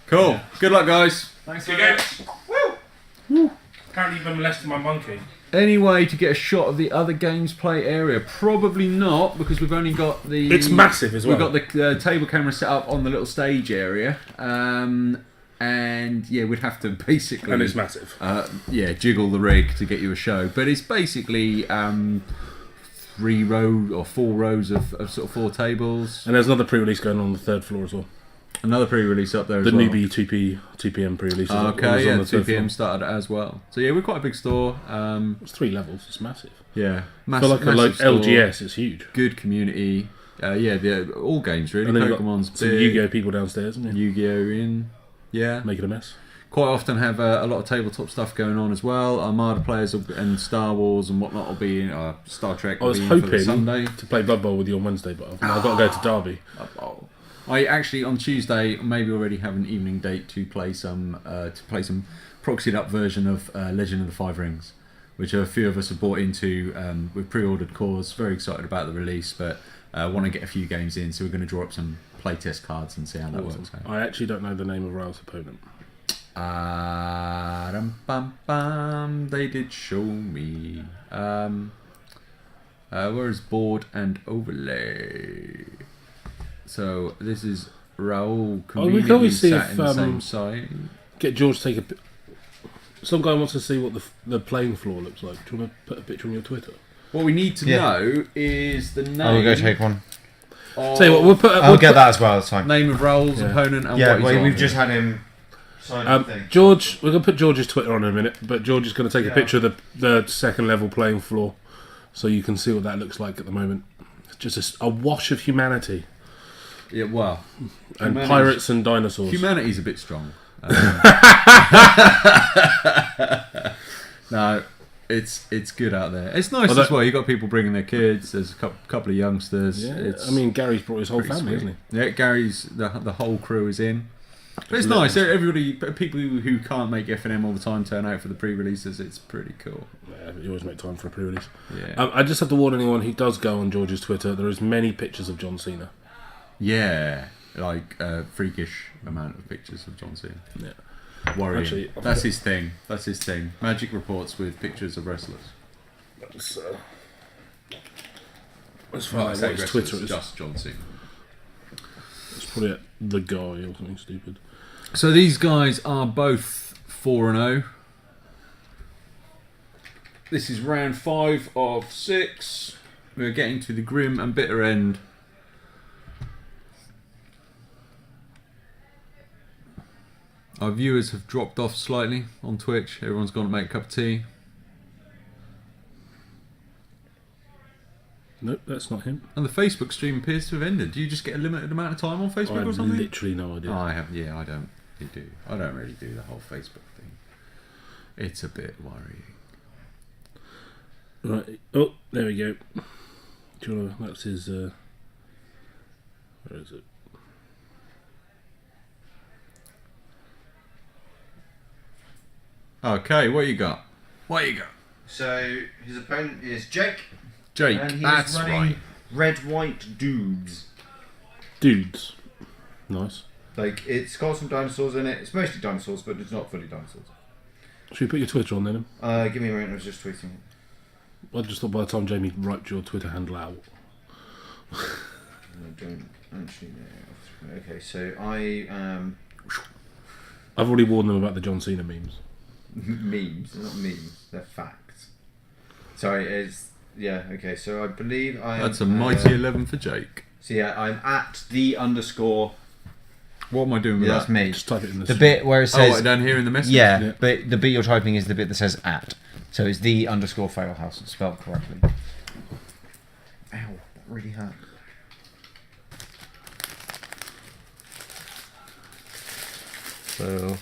Cool. Yeah. Good luck, guys. Thanks again. Woo! Apparently, you've been molesting my monkey. Any way to get a shot of the other games play area? Probably not, because we've only got the... It's massive as well. We've got the table camera set up on the little stage area. And yeah, we'd have to basically... And it's massive. Jiggle the rig to get you a show. But it's basically 3 rows or 4 rows of sort of 4 tables. And there's another pre-release going on the 3rd floor as well. Another pre-release up there as the well. newbie 2 p.m. pre-release. Okay, yeah, 2 p.m. started as well. So yeah, we're quite a big store. It's 3 levels. It's massive. Yeah, I feel like LGS is huge. Good community. All games really. And then Pokemon's some big. Yu-Gi-Oh people downstairs, isn't there? Yu-Gi-Oh in. Yeah, Making a mess. Quite often have a lot of tabletop stuff going on as well. Armada players and Star Wars and whatnot will be in. Star Trek. I was hoping to play Blood Bowl with you on Wednesday, but I've got to go to Derby. I actually on Tuesday maybe already have an evening date to play some proxied up version of Legend of the Five Rings, which a few of us have bought into. We've pre-ordered cores. Very excited about the release, but want to get a few games in. So we're going to draw up some playtest cards and see how that works. I actually don't know the name of Raoul's opponent. They did show me. Where is board and overlay? So this is Raoul conveniently sat in the same side. Get George to take a... Some guy wants to see what the playing floor looks like. Do you want to put a picture on your Twitter? What we need to know is the name. I'll go take one. Tell you what, I'll get that as well. That's fine. Name of Raoul's opponent and what he's on. We've just had him sign thing. George, we're going to put George's Twitter on in a minute, but George is going to take a picture of the second level playing floor so you can see what that looks like at the moment. It's just a wash of humanity. Yeah, well. And pirates and dinosaurs. Humanity's a bit strong. No, it's good out there. It's nice as well. You've got people bringing their kids. There's a couple of youngsters. Yeah, I mean, Gary's brought his whole family, hasn't he? Yeah, Gary's the whole crew is in. But it's nice. Everybody, people who can't make F&M all the time turn out for the pre-releases. It's pretty cool. Yeah, you always make time for a pre-release. Yeah. I just have to warn anyone who does go on George's Twitter. There is many pictures of John Cena. Yeah, like a freakish amount of pictures of John Cena. Yeah. Worrying. Actually, that's his thing. That's his thing. Magic reports with pictures of wrestlers. That's as far as his Twitter is. Just John Cena. It's probably the guy or something stupid. So these guys are both 4-0. This is round 5 of 6. We're getting to the grim and bitter end. Our viewers have dropped off slightly on Twitch. Everyone's gone to make a cup of tea. Nope, that's not him. And the Facebook stream appears to have ended. Do you just get a limited amount of time on Facebook or something? I have literally no idea. Oh, I have. Yeah, I don't. You do. I don't really do the whole Facebook thing. It's a bit worrying. Right. Oh, there we go. Do you want to? That's his. Where is it? Okay, what you got? What you got? So his opponent is Jake. Jake, and he's that's running right. Red White Dudes. Dudes. Nice. Like, it's got some dinosaurs in it. It's mostly dinosaurs, but it's not fully dinosaurs. Should we put your Twitter on then? Give me a minute, I was just tweeting it. I just thought by the time Jamie wrote your Twitter handle out. I don't actually know. Okay, so I've already warned them about the John Cena memes. Memes, they're not memes, they're facts. Sorry, okay, so I believe That's a mighty 11 for Jake. So yeah, I'm at the underscore. What am I doing with that's that? me. Just type it in the bit where it says... Oh, down here in the message? Yeah, but the bit you're typing is the bit that says at. So it's the underscore failhouse, spelled correctly. Ow, that really hurt. So,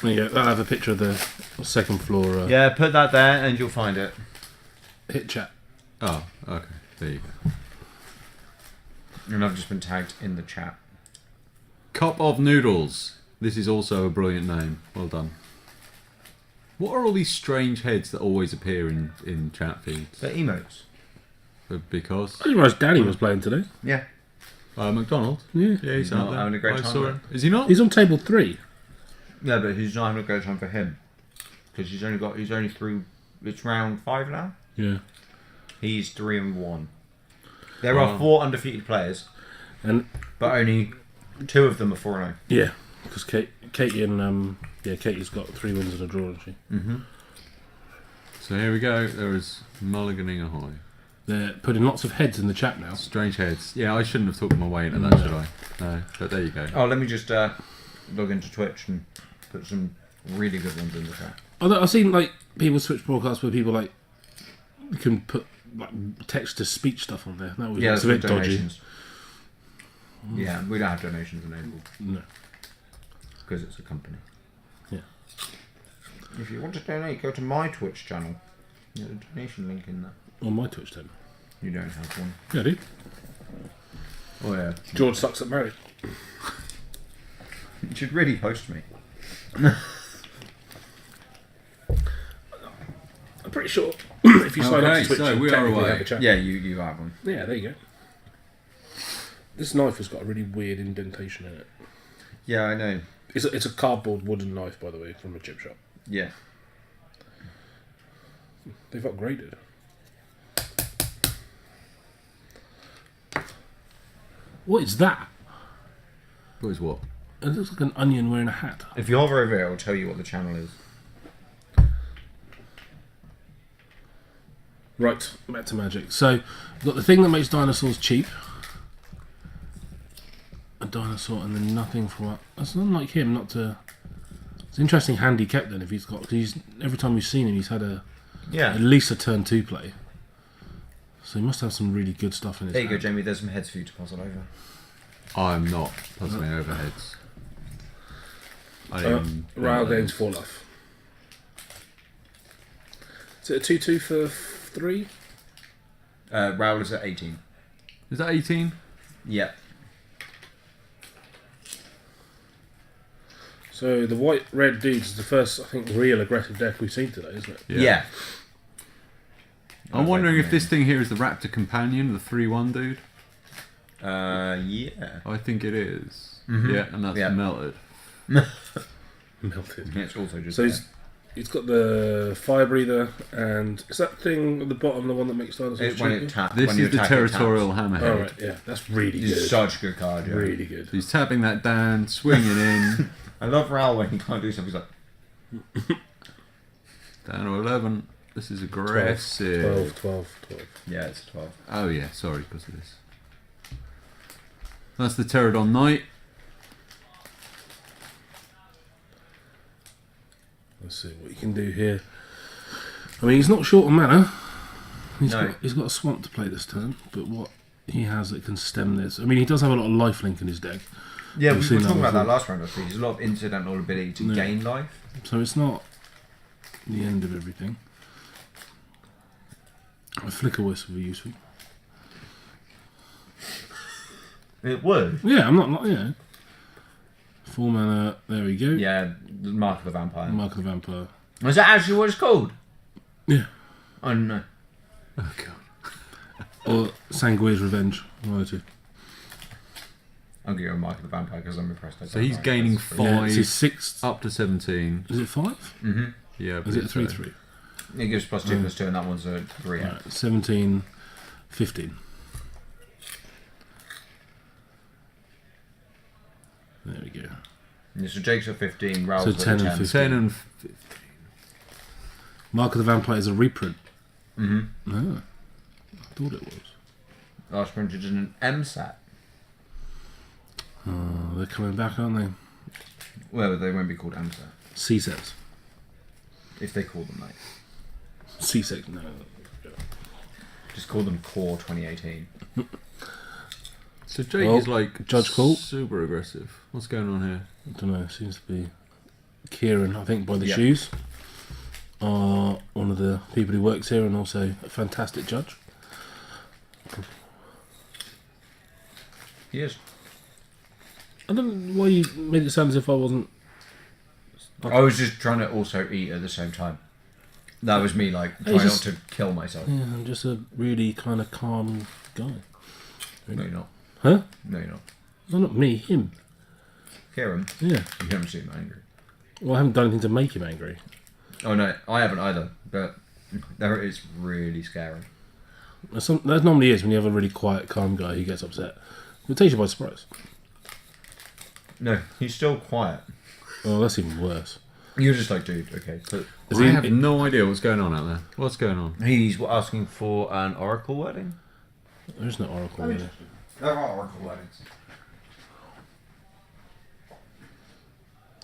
There you go. I'll have a picture of the second floor. Yeah, put that there and you'll find it. Hit chat. Oh, okay. There you go. And I've just been tagged in the chat. Cup of Noodles. This is also a brilliant name. Well done. What are all these strange heads that always appear in chat feeds? They're emotes. Because? I didn't realise Danny was playing today. Yeah. McDonald. Yeah. Yeah, he's not out there. having a great I time saw there. him. Is he not? He's on table 3. Yeah, but he's not having a great time for him because he's only through. It's round 5 now. Yeah. He's 3-1. There are 4 undefeated players, And but only 2 of them are 4-0. yeah, because Katie and Katie's got 3 wins and a draw, hasn't she? Mm-hmm. So here we go. There is mulliganing ahoy. They're putting lots of heads in the chat now. Strange heads. Yeah, I shouldn't have talked my way into that, should I? No, but there you go. Oh, let me just log into Twitch and put some really good ones in the chat. Although I've seen like people switch broadcasts where people like can put like text to speech stuff on there. That was Yeah, it's that's a bit with dodgy. donations. Yeah, we don't have donations enabled No. because it's a company. Yeah. If you want to donate, go to my Twitch channel. There's a donation link in there. On my Twitch then. You don't have one. Yeah, I do. Oh yeah. George sucks at Marriott. You should really host me. I'm pretty sure if you sign up Okay, to Twitch, so you we are technically away. have a chat. Yeah, you have one. Yeah, there you go. This knife has got a really weird indentation in it. Yeah, I know. It's a cardboard wooden knife, by the way, from a chip shop. Yeah. They've upgraded. What is that? What is what? It looks like an onion wearing a hat. If you hover over it, it'll tell you what the channel is. Right, back to magic. So, we've got the thing that makes dinosaurs cheap. A dinosaur and then nothing from it. That's unlike him not to... It's an interesting hand he kept then if he's got... Because every time we've seen him, he's had at least a turn 2 play. So he must have some really good stuff in his There you go, hand. Jamie. There's some heads for you to puzzle over. I'm not puzzling overheads. I am. Raoul gains 4 life. Is it a 2-2 for 3? Raoul is at 18. Is that 18? Yeah. So the white-red dudes is the first, I think, real aggressive deck we've seen today, isn't it? Yeah. I'm wondering if this thing here is the Raptor Companion, the 3-1 dude. Yeah. I think it is. Mhm. Yeah, and that's Yeah. melted. Melted. It's also just. So he's got the fire breather, and is that thing at the bottom the one that makes dinosaurs when cheaper? it taps. This when you is the attack, it territorial taps. hammerhead. Oh, right, yeah, that's really good. It's such a good card. Yeah. Really good. So he's tapping that down, swinging in. I love Raoul when he can't do something. He's like, Down to 11. This is aggressive. 12. yeah, it's 12. Oh yeah, sorry, because of this. That's the Pterodon Knight. Let's see what you can do here. I mean, he's not short on mana. No. He's got a swamp to play this turn, but what he has that can stem this. I mean, he does have a lot of lifelink in his deck, Yeah, We've we seen were talking that about that before. last round. I think there's a lot of incidental ability to Yeah. gain life. so it's not the end of everything. A flicker wisp would be useful. It would. Yeah, I'm not, yeah. 4 mana, there we go. Yeah, the Mark of the Vampire. Mark of the Vampire. Is that actually what it's called? Yeah. Oh no. Oh god. Or Sanguine's Revenge. One or two. I'll give you a Mark of the Vampire because I'm impressed. So he's gaining That's pretty- Yeah, Five. it's his 6th. Up to 17. Is it 5? Mhm. Yeah. Is it a so. 3-3? It gives +2/+2, and that one's a 3. Right, 17, 15. There we go. Yeah, so Jake's at 15, Raoul's So at 10 and 10. 15. 10 and... Mark of the Vampire is a reprint. Mm-hmm. Ah, I thought it was. Last printed in an MSAT. Oh, they're coming back, aren't they? Well, they won't be called MSAT. C-sets. If they call them that. C-sets, no. Just call them Core 2018. So Jake Well, is like Judge Call. super aggressive. What's going on here? I don't know, seems to be Kieran, I think, by the Yep. shoes. One of the people who works here and also a fantastic judge. He is. I don't know why you made it sound as if I wasn't. I was just trying to also eat at the same time. That was me, like, Hey, trying just- not to kill myself. Yeah, I'm just a really kind of calm guy. No, you're not. Huh? No, you're not. No, not me. Him. Kieran, Yeah. you haven't seen him angry. Well, I haven't done anything to make him angry. Oh no, I haven't either. But there it's really scary. That normally is when you have a really quiet, calm guy who gets upset. It takes you by surprise. No, he's still quiet. Oh, that's even worse. You're just like, dude, okay. But I have no idea what's going on out there. What's going on? he's asking for an oracle wedding. There's no oracle there. There are oracle weddings.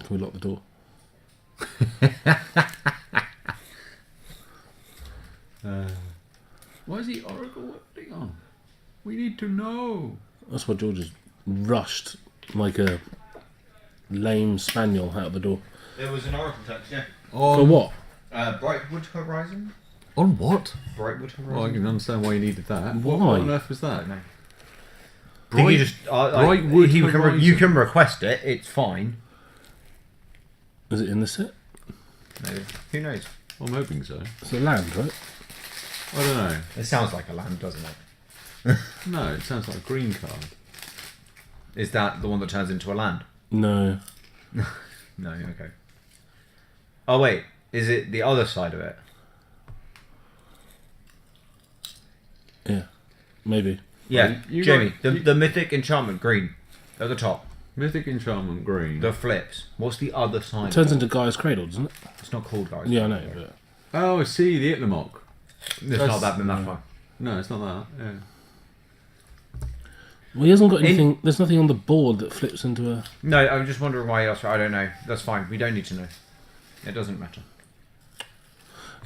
Can we lock the door? Why is he oracle wedding on? We need to know. That's why George has rushed like a lame spaniel out the door. There was an oracle text, yeah. For what? Brightwood Horizon. On what? Brightwood Horizon. Well, I can understand why you needed that. Why? What on earth was that? No. I think you just Brightwood Horizon. you can request it. It's fine. Is it in the set? Maybe. Who knows? I'm hoping so. It's a land, right? I don't know. It sounds like a land, doesn't it? No, it sounds like a green card. Is that the one that turns into a land? No. No. Okay. Oh wait, is it the other side of it? Yeah. Maybe. Yeah, You Jamie. got- The mythic enchantment green at the top. Mythic Enchantment green. The flips. What's the other side? It turns into Gaia's Cradle, doesn't it? It's not called guys. Yeah, I know, but... Oh, I see, the Itlamok. It's not that been that far. No, it's not that. Yeah. Well, he hasn't got anything... There's nothing on the board that flips into a... No, I'm just wondering why else. I don't know. That's fine. We don't need to know. It doesn't matter.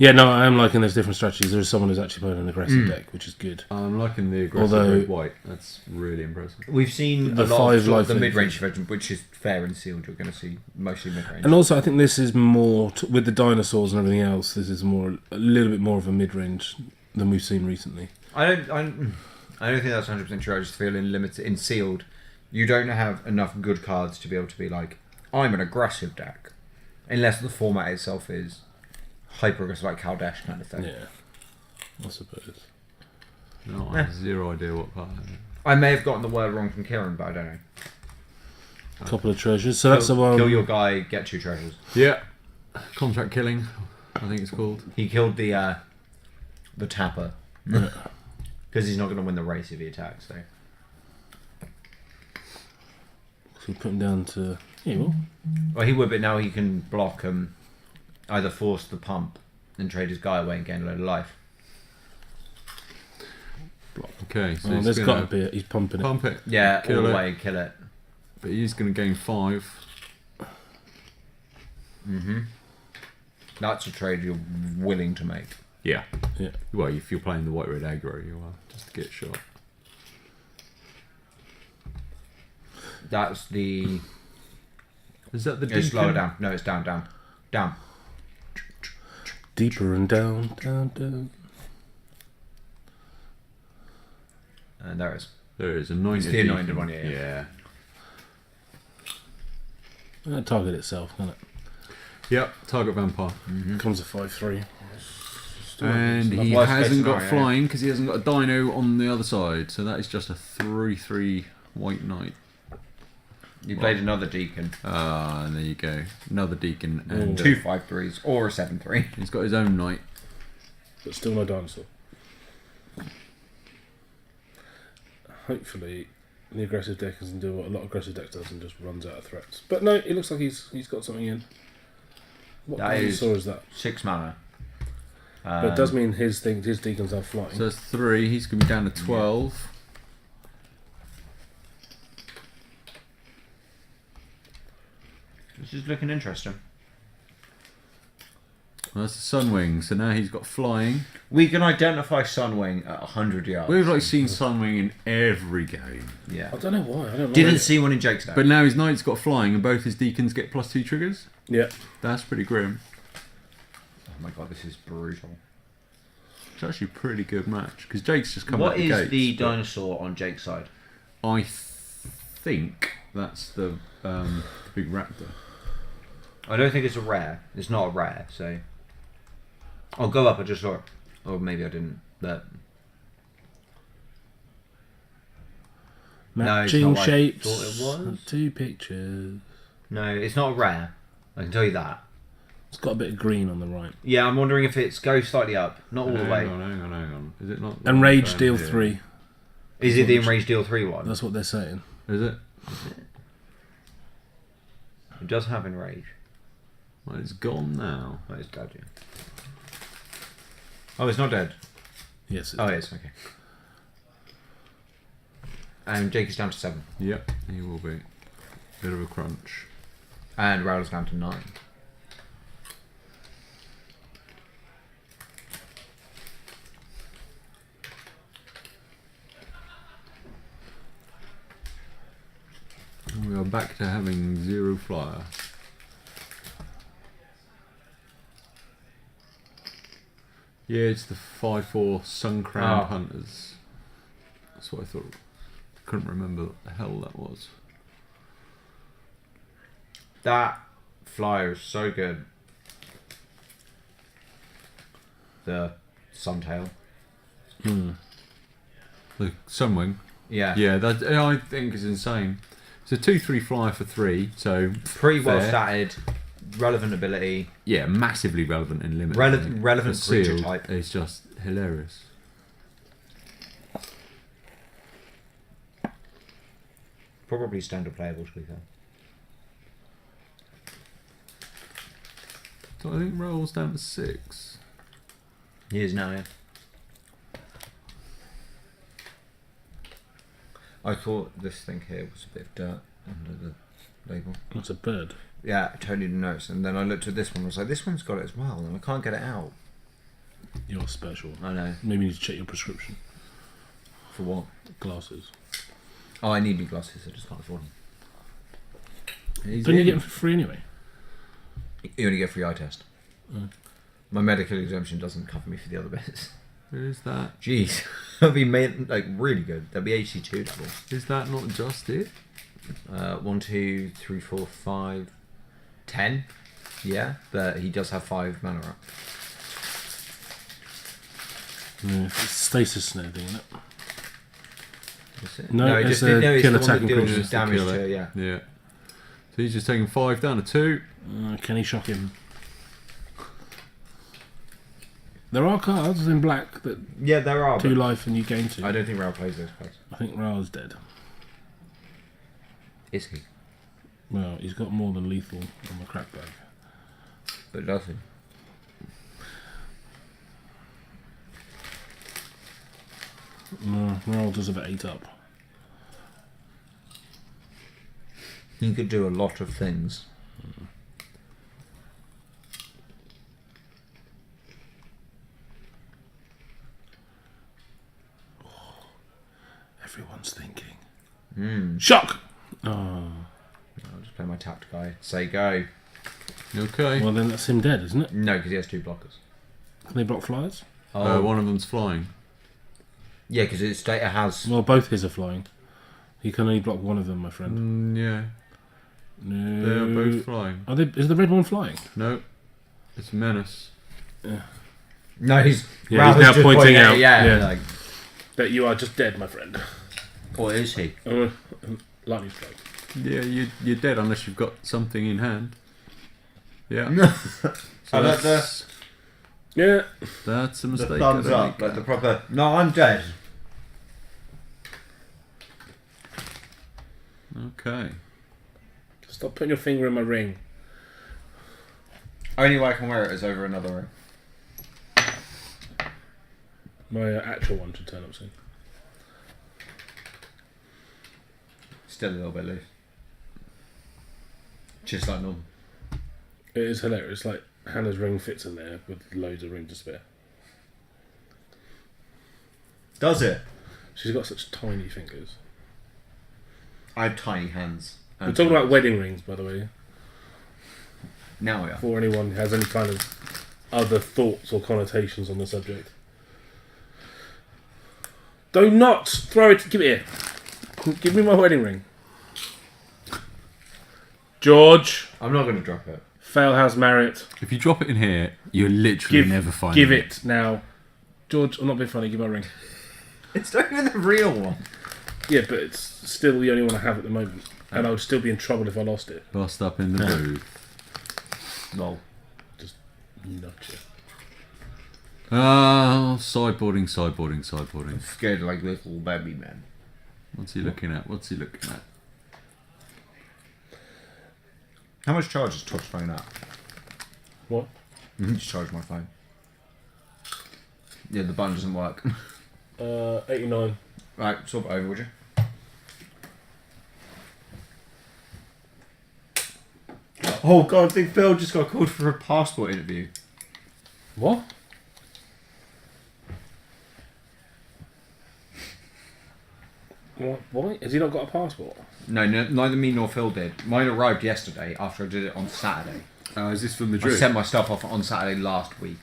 Yeah, no, I am liking those different strategies. There is someone who's actually playing an aggressive deck, which is good. I'm liking the aggressive Although- red-white. That's really impressive. We've seen The a lot five of sort of life the things. mid-range version, which is fair and sealed. You're going to see mostly mid-range. And also, I think this is more... with the dinosaurs and everything else, this is more a little bit more of a mid-range than we've seen recently. I don't think that's 100% true. I just feel in sealed, you don't have enough good cards to be able to be like, I'm an aggressive deck, unless the format itself is hyper aggressive, like Kaldesh kind of thing. Yeah, I suppose. No, I have zero idea what card. I may have gotten the word wrong from Kieran, but I don't know. A couple of treasures. So that's the one... Kill your guy, get 2 treasures. Yeah. Contract killing, I think it's called. He killed the tapper because he's not going to win the race if he attacks. So So we put him down to... Yeah, well, he would, but now he can block either force the pump and trade his guy away and gain a load of life. Okay, so Oh, he's there's got going to be... He's pumping it. pump it. Yeah, Kill all the it. way and kill it. But he's going to gain 5. That's a trade you're willing to make. Yeah. Yeah. Well, if you're playing the white-red aggro, you are, just to get shot. That's the... Is that the It's deacon? lower down. No, it's down. Deeper and down, down. And there it is. There is, anointed It's the anointed deacon. one, yeah. Yeah. That target itself, doesn't it? Yep, target vampire. Comes a 5/3. And he Worst case hasn't got scenario, flying because he hasn't got a dino on the other side. So that is just a 3/3 white knight. You played another deacon. Ah, and there you go. Another deacon. And 2 5/3s or a 7/3. he's got his own knight. But still no dinosaur. Hopefully, the aggressive deck doesn't do what a lot of aggressive decks does and just runs out of threats. But no, it looks like he's got something in. What That is- dinosaur is that? 6 mana. But it does mean his deacons are flying. So that's 3. He's going to be down to 12. This is looking interesting. Well, that's the Sunwing. So now he's got flying. We can identify Sunwing at 100 yards. We've like seen Sunwing in every game. Yeah. I don't know why. I don't know. Didn't see one in Jake's deck. But now his knight's got flying and both his deacons get +2 triggers. Yeah. That's pretty grim. Oh my god, this is brutal. It's actually a pretty good match because Jake's just come out What the is gates, the but dinosaur on Jake's side? I think that's the big raptor. I don't think it's a rare. It's not a rare, so... I'll go up, I just saw it. Or maybe I didn't, but... Matching what I shapes. thought it was. 2 pictures. No, it's not rare. I can tell you that. It's got a bit of green on the right. Yeah, I'm wondering if it's go slightly up, not all the way. Hang on. Is it not? Enraged Deal here? 3. Is it the Enraged Deal 3 one? That's what they're saying. Is it? It does have Enrage. Well, it's gone now. Oh, it's dead. Yeah. Oh, it's not dead. Yes. Oh, it is. Okay. And Jake is down to 7. Yep, he will be. Bit of a crunch. And Raoul is down to 9. We are back to having 0 flyer. Yeah, it's the 5/4 Sun Crowned Hunters. That's what I thought. Couldn't remember what the hell that was. That flyer is so good. The Suntail. The Sunwing. Yeah. Yeah, that I think is insane. It's a 2/3 flyer for 3, so Pretty well fair. statted. Relevant ability. Yeah, massively relevant in limit. Relevant For creature sealed, type. It's just hilarious. Probably standard playable, to be fair. So I think Raoul's down to 6. He is now, yeah. I thought this thing here was a bit of dirt under the label. That's a bird. Yeah, I totally didn't notice. And then I looked at this one and was like, this one's got it as well, and I can't get it out. You're special. I know. Maybe you need to check your prescription. For what? Glasses. Oh, I need new glasses, I just can't afford them. Don't you get them for free anyway? You only get a free eye test. My medical exemption doesn't cover me for the other bits. Is that? Jeez. That'd be made, like, really good. That'd be HC2 level. Is that not just it? 1, 2, 3, 4, 5, 10. Yeah, but he does have 5 mana up. Yeah, it's stasis snare thing, isn't it? Is it? No, it it's just a it's kill the one that attacking deals creature. damage Kill it. to, yeah. Yeah. So he's just taking 5 down to 2. Can he shock him? There are cards in black that Yeah, there are. 2 but life and you gain 2. I don't think Raoul plays those cards. I think Raoul's dead. Is he? Well, he's got more than lethal on the crack bag. But does he? No, Raoul does have 8 up. He could do a lot of things. Everyone's thinking. Hmm. Shock! Oh. I'll just play my tapped guy. Say go. Okay. Well, then that's him dead, isn't it? No, because he has 2 blockers. Can they block flyers? One of them's flying. Yeah, because its data has. Well, both his are flying. He can only block one of them, my friend. Yeah. No. They are both flying. Are they, is the red one flying? No. It's Menace. No, he's. Yeah, Raoul he's now is just pointing at out, it, Yeah, yeah. like. Bet you are just dead, my friend. Or is he? Lightning strike. Yeah, you're dead unless you've got something in hand. Yeah. I So like that's, Yeah. that's a mistake. The thumbs I don't up, think. like the proper. No, I'm dead. Okay. Stop putting your finger in my ring. Only way I can wear it is over another ring. My actual one should turn up soon. Still a little bit loose. Just like normal. It is hilarious. Like Hannah's ring fits in there with loads of room to spare. Does it? She's got such tiny fingers. I have tiny hands. We're talking about wedding rings, by the way. Now we are. Before anyone has any kind of other thoughts or connotations on the subject. Do not throw it. Give it here. Give me my wedding ring. George. I'm not going to drop it. Failhouse Marriott. If you drop it in here, you'll literally never find it. Give it now. George, I'm not being funny. Give my ring. It's not even the real one. Yeah, but it's still the only one I have at the moment. And I would still be in trouble if I lost it. Bust up in the booth. Lol. Just nudge it. Sideboarding. Scared like little baby man. What's he looking at? How much charge is Todd's phone at? What? Just charge my phone. Yeah, the button doesn't work. 89. Right, swap it over, would you? Oh god, I think Phil just got called for a passport interview. What? What? Why? Has he not got a passport? No, neither me nor Phil did. Mine arrived yesterday after I did it on Saturday. Is this from I Madrid? sent my stuff off on Saturday last week.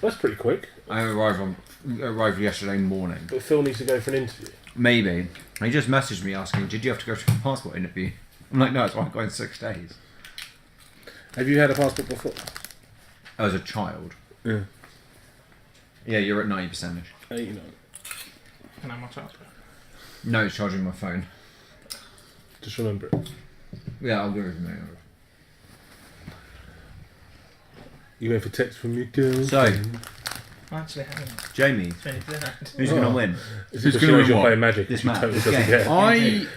That's pretty quick. I arrived yesterday morning. But Phil needs to go for an interview. Maybe. He just messaged me asking, did you have to go to a passport interview? I'm like, no, it's why I got in 6 days. Have you had a passport before? As a child. Yeah. Yeah, you're at 90%ish. 89. Can I have my charger? No, it's charging my phone. Just remember it. Yeah, I'll do it now. You went for text from your girl. So, I actually haven't. Jamie, It's really good. who's going to win? Is Who's it gonna because win you're what? playing Magic? This You match, totally this doesn't game. get.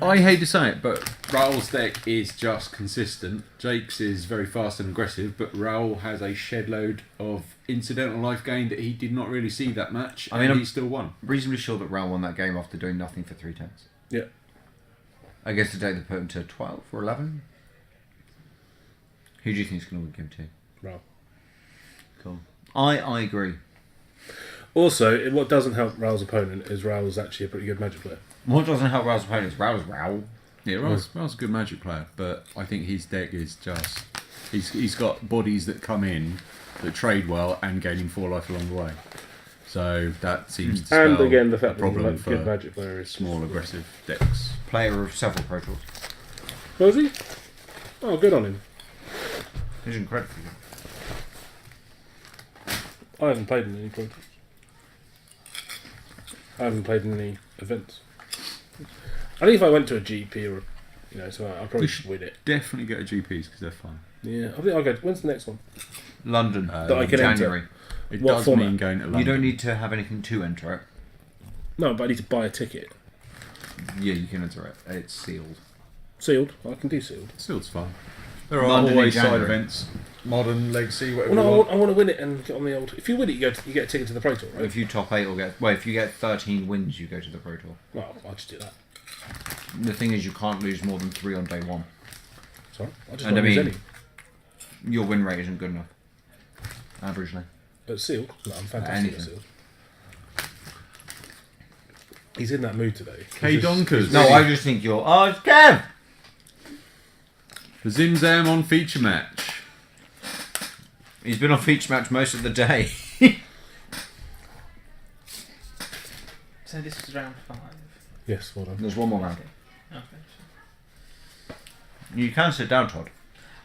I hate to say it, but Raoul's deck is just consistent. Jake's is very fast and aggressive, but Raoul has a shed load of incidental life gain that he did not really see that match, I mean, and he still won. Reasonably sure that Raoul won that game after doing nothing for 3 turns. Yeah. I guess today they put him to 12 or 11. Who do you think is going to win game 2? Raoul. Cool. I agree. Also, what doesn't help Raoul's opponent is Raoul's actually a pretty good Magic player. What doesn't help Raoul's opponents? Raoul's Raoul. Yeah, Raoul's a good Magic player, but I think his deck is just... He's got bodies that come in that trade well and gain him 4 life along the way. So that seems to spell And again, the a fact that he's problem a for good Magic player is small aggressive decks. Player of several Pro Tours. Was he? Oh, good on him. He's incredibly good. I haven't played in any Pro Tours. I haven't played in any events. I think if I went to a GP or, so I probably should win it. Definitely go to GPs because they're fun. Yeah, I think I'll go. When's the next one? London. That I can January. enter. It What does format? mean going to London. You don't need to have anything to enter it. No, but I need to buy a ticket. Yeah, you can enter it. It's sealed. Sealed. I can do sealed. Still's fun. There are London in always side January. events. Modern, Legacy, whatever Well, you no, want. I want to win it and get on the old. If you win it, you get a ticket to the Pro Tour, right? If you top 8 or get... Well, if you get 13 wins, you go to the Pro Tour. Well, I'll just do that. The thing is, you can't lose more than 3 on day 1. Sorry, I just And won't I lose mean- any. Your win rate isn't good enough. Averagely. But sealed. No, I'm fantastic at Anything. sealed. He's in that mood today. K Donkers. No, I just think you're... Oh, it's Kev! The Zimzam on feature match. He's been on feature match most of the day. So this is round 5. Yes, well done. There's one more round. Okay. You can sit down, Todd.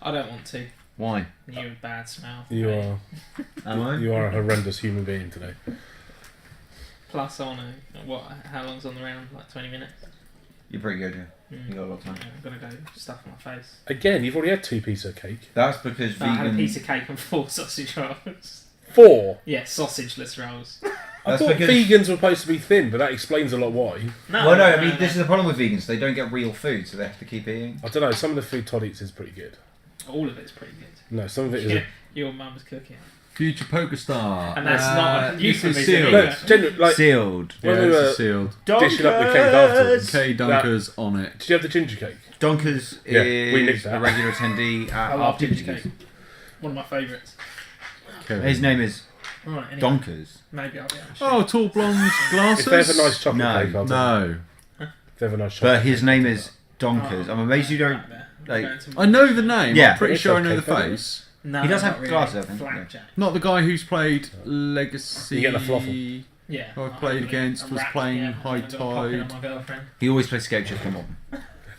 I don't want to. Why? You bad smell. You are Am I? you are a horrendous human being today. Plus, I want to. How long's on the round? Like 20 minutes? You're pretty good, yeah. You got a lot of time. Yeah, I'm going to go stuff on my face. Again, you've already had 2 pieces of cake. That's because No, I had a vegan... piece of cake and 4 sausage rolls. 4. Yeah, sausageless rolls. I That's thought because- vegans were supposed to be thin, but that explains a lot why. Well, no, I mean, this is the problem with vegans. They don't get real food, so they have to keep eating. I don't know. Some of the food Todd eats is pretty good. All of it's pretty good. No, some of it is. Yeah, your mum's cooking. Future Poker Star. And that's not a this euphemism is sealed. either. No, genuinely, like Sealed. when Yeah, we this were is sealed. dishing up the cake afterwards. K Dunkers on it. Did you have the ginger cake? Donkers Yeah, we nicked is that. a regular attendee I at love our ginger ginger cake. One of my favourites. Kevin. His name is Alright, anyway. Donkers. Maybe I'll be able to Oh, tall blonde glasses. If they have a nice chocolate No, cake, I'll take it. No. If they have a nice chocolate But his name is Donkers. I'm amazed you don't... like- I know the name. Yeah. I'm pretty It's sure I know the okay, face. No, He does not have really. glasses, I think. Flapjack. Not the guy who's played Legacy. You get the fluffle. Yeah. Who I played against was playing High Tide. My girlfriend. He always plays Scape Shift, come on.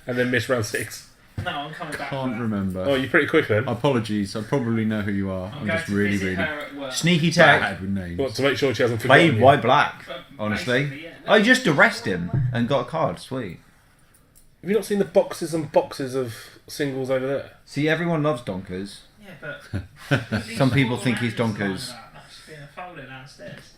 and then miss round 6. No, I'm coming back. Can't remember. Oh, you're pretty quick then. Apologies, I probably know who you are. I'm going just to really, visit really her at work. Sneaky tag. bad with names. What, to make sure she hasn't forgotten Played you? white black. But Honestly, basically, yeah. I just arrest him and got a card. Sweet. Have you not seen the boxes and boxes of singles over there? See, everyone loves Donkers. Yeah, but Some people think he's Donkers. That's been a folder downstairs.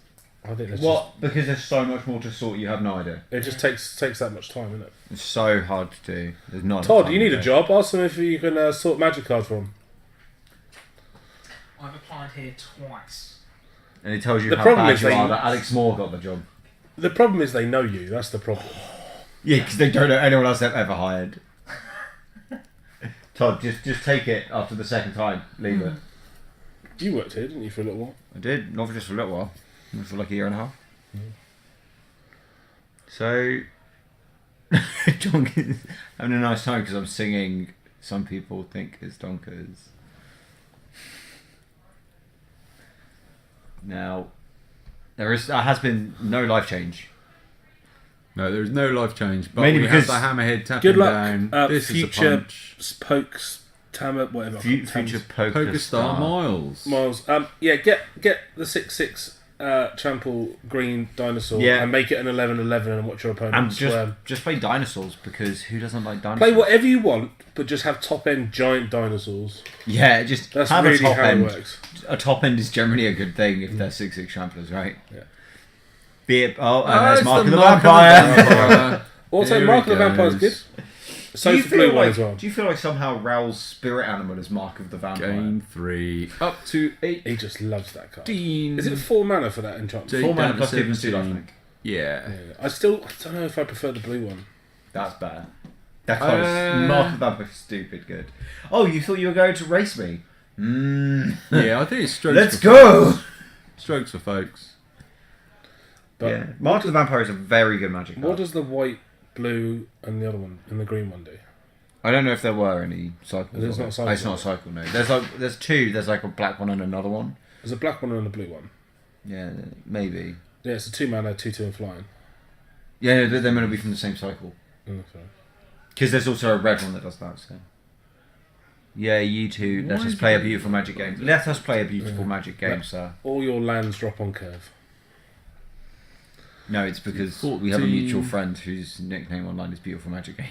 I think that's What? Because there's so much more to sort. You have no idea. Just, it just takes that much time, isn't it? It's so hard to do. There's not. enough Todd, time you need to a do. job. Ask them if you can sort magic cards for them. I've applied here twice. And he tells you The how problem bad is you they- are that Alex Moore got the job. The problem is they know you. That's the problem. Yeah, because they don't know anyone else they've ever hired. Todd, just take it after the second time. Leave it. You worked here, didn't you, for a little while? I did, not for just for a little while. For like a year and a half. So, John is having a nice time because I'm singing Some People Think It's Donkers. Now, there has been no life change. No, there is no life change. But Mainly we because- have the hammerhead tapping Good luck. down. This is a future punch. pokes, Tamer, whatever. Future Poker Poker Star Miles. Miles. Yeah, get the 6/6 trample green dinosaur Yeah. and make it an 11/11 and watch your opponent And swarm. just play dinosaurs because who doesn't like dinosaurs? Play whatever you want, but just have top end giant dinosaurs. Yeah, just That's have really a top how end. it works. A top end is generally a good thing if they're 6/6 tramplers, right? Yeah. Be it, and Oh, there's it's Mark of the Mark Vampire. Vampire. Also, Here Mark it of the Vampire is good. goes. So do is the blue one as well. Do you feel like somehow Raoul's spirit animal is Mark of the Vampire? Game 3. Up to He just loves that card. 18. Is it 4 mana for that enchantment? Jake 4 mana down plus to 2/2, I 17. think. Yeah. Yeah. I don't know if I prefer the blue one. That's better. That card is Mark of the Vampire is stupid good. Oh, you thought you were going to race me? Yeah, I think it's strokes Let's for go! folks. Strokes for folks. But yeah, Mark of the Vampire is a very good magic card. what does the white, blue, and the other one, and the green one do? I don't know if there were any cycles. It's not a cycle. It's not a cycle, no. There's two. There's like a black one and another one. There's a black one and a blue one. Yeah, maybe. Yeah, it's a 2 mana, 2/2 and flying. Yeah, they're going to be from the same cycle. Oh, sorry. Because there's also a red one that does that. So. Yeah, you two. Let Why us is play a it- beautiful magic game. Let us play a beautiful magic game, Yeah. sir. All your lands drop on curve. No, it's because we have a 14. mutual friend whose nickname online is Beautiful Magic Game.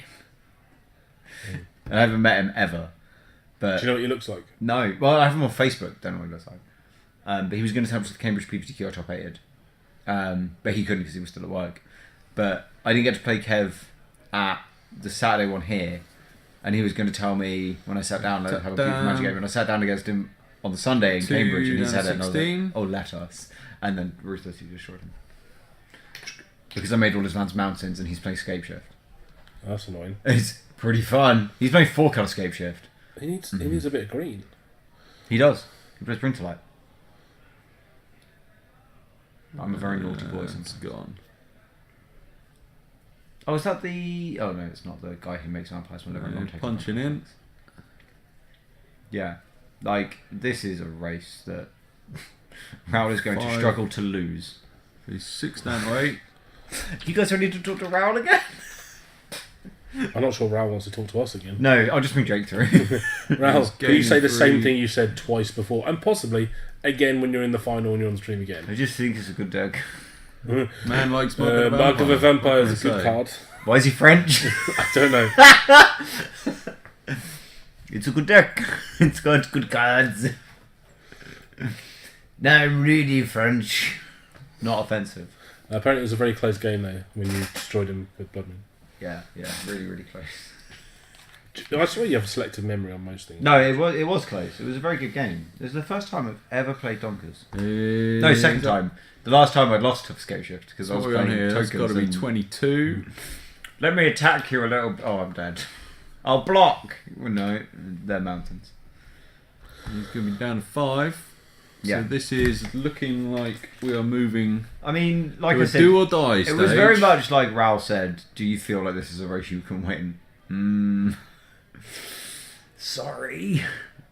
And I haven't met him ever. But Do you know what he looks like? no, well, I have him on Facebook. Don't know what he looks like. But he was going to help us with the Cambridge PPTQ I top 8'd. But he couldn't because he was still at work. But I didn't get to play Kev at the Saturday one here. And he was going to tell me when I sat down, let's have a beautiful magic game. And I sat down against him on the Sunday in Cambridge and he said it. And I was like, 16. oh, let us. And then ruthlessly destroyed him. Because I made all his lands mountains and he's playing Scape Shift. That's annoying. It's pretty fun. He's playing 4-colour Scape Shift. He needs a bit of green. He does. He plays Printerlight. I'm a very naughty boy. It's Sometimes. gone. Oh, is that the... Oh, no, it's not the guy who makes vampires whenever I'm taking Punching in. Yeah. Like, this is a race that Raoul is going to 5. struggle to lose. He's 6 down to 8. You guys ready to talk to Raoul again? I'm not sure Raoul wants to talk to us again. No, I'll just bring Jake through. Raoul, He's can you say the game same 3. thing you said twice before? And possibly again when you're in the final and you're on stream again. I just think it's a good deck. Man likes Mark of the Mark of the Vampire What is a can I good say? card. Why is he French? I don't know. It's a good deck. It's got good cards. No, I'm really French. Not offensive. Apparently it was a very close game though when you destroyed him with Blood Moon. Yeah, really, really close. I swear you have a selective memory on most things. No, it was close. It was a very good game. It was the first time I've ever played Donkers. No, No, second time. The last time I'd lost to Scape Shift because I was What are we on playing here? That's tokens. got to be and- 22. Let me attack you a little. Oh, I'm dead. I'll block. Well, no, they're mountains. He's going to be down to 5. Yeah. So this is looking like we are moving I mean, like to I a said, do or die it stage. was very much like Raoul said. Do you feel like this is a race you can win? Sorry,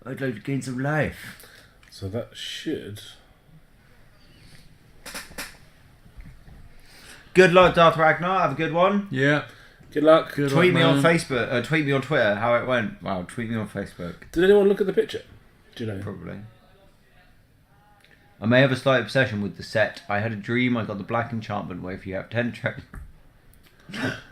I'd like to gain some life. So that should... Good luck, Darth Ragnar. Have a good one. Yeah. Good luck. Good Tweet luck, me on man. Facebook. Tweet me on Twitter how it went. Wow, tweet me on Facebook. Did anyone look at the picture? Do you know? Probably. I may have a slight obsession with the set. I had a dream I got the black enchantment where if you have 10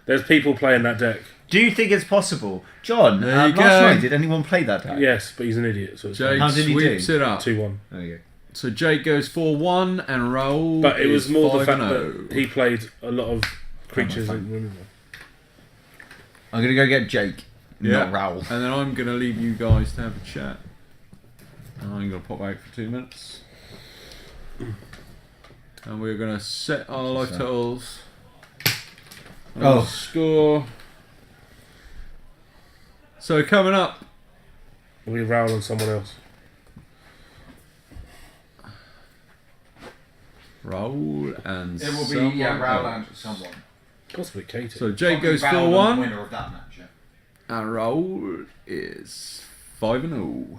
There's people playing that deck. Do you think it's possible? John, There you last go. night, did anyone play that deck? Yes, but he's an idiot. So it's Jake How did he sweeps do? it up. 2-1. There you go. So Jake goes 4-1 and Raoul. But it was is more the 5-0. fact that he played a lot of creatures in removal. I'm going to go get Jake, not Raoul. And then I'm going to leave you guys to have a chat. And I'm going to pop out for 2 minutes. And we're going to set our life totals. And we'll score. So coming up. We'll be Raoul and someone else. Raoul and It will be someone Raoul else. and someone. Possibly Katie. So Jake goes Raoul 4-1. and the winner of that match, yeah. And Raoul is 5-0.